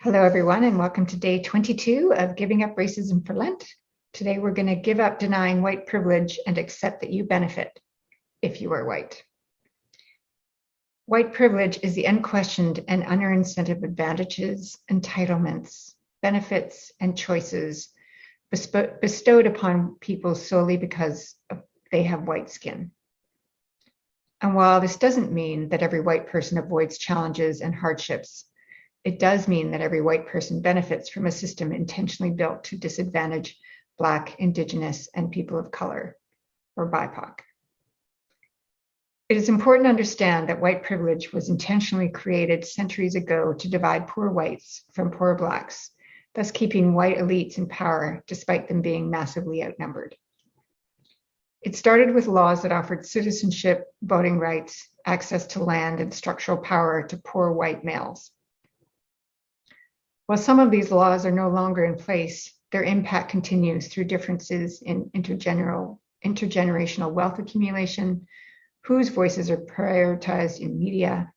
Hello, everyone, and welcome to day 22 of Giving Up Racism for Lent. Today, we're going to give up denying white privilege and accept that you benefit if you are white. White privilege is the unquestioned and unearned set of advantages, entitlements, benefits, and choices bestowed upon people solely because they have white skin. And while this doesn't mean that every white person avoids challenges and hardships, it does mean that every white person benefits from a system intentionally built to disadvantage Black, Indigenous, and people of color, or BIPOC. It is important to understand that white privilege was intentionally created centuries ago to divide poor whites from poor Blacks, thus keeping white elites in power despite them being massively outnumbered. It started with laws that offered citizenship, voting rights, access to land, and structural power to poor white males. While some of these laws are no longer in place, their impact continues through differences in intergenerational wealth accumulation, whose voices are prioritized in media,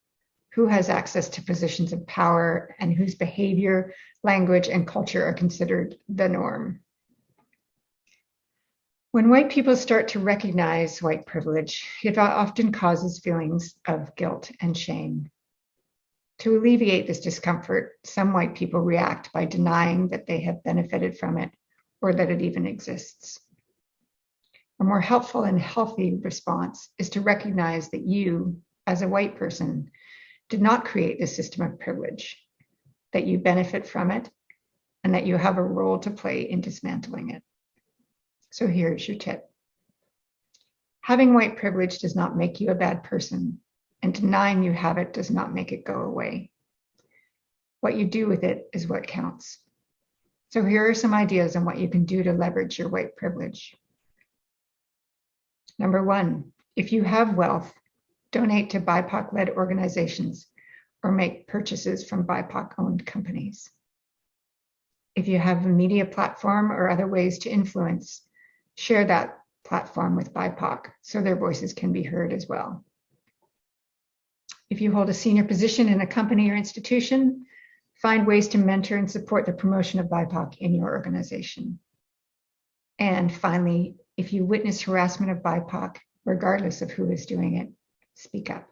who has access to positions of power, and whose behavior, language, and culture are considered the norm. When white people start to recognize white privilege, it often causes feelings of guilt and shame. To alleviate this discomfort, some white people react by denying that they have benefited from it or that it even exists. A more helpful and healthy response is to recognize that you, as a white person, did not create this system of privilege, that you benefit from it, and that you have a role to play in dismantling it. So here's your tip. Having white privilege does not make you a bad person, and denying you have it does not make it go away. What you do with it is what counts. So here are some ideas on what you can do to leverage your white privilege. Number one, if you have wealth, donate to BIPOC-led organizations or make purchases from BIPOC-owned companies. If you have a media platform or other ways to influence, share that platform with BIPOC so their voices can be heard as well. If you hold a senior position in a company or institution, find ways to mentor and support the promotion of BIPOC in your organization. And finally, if you witness harassment of BIPOC, regardless of who is doing it, speak up.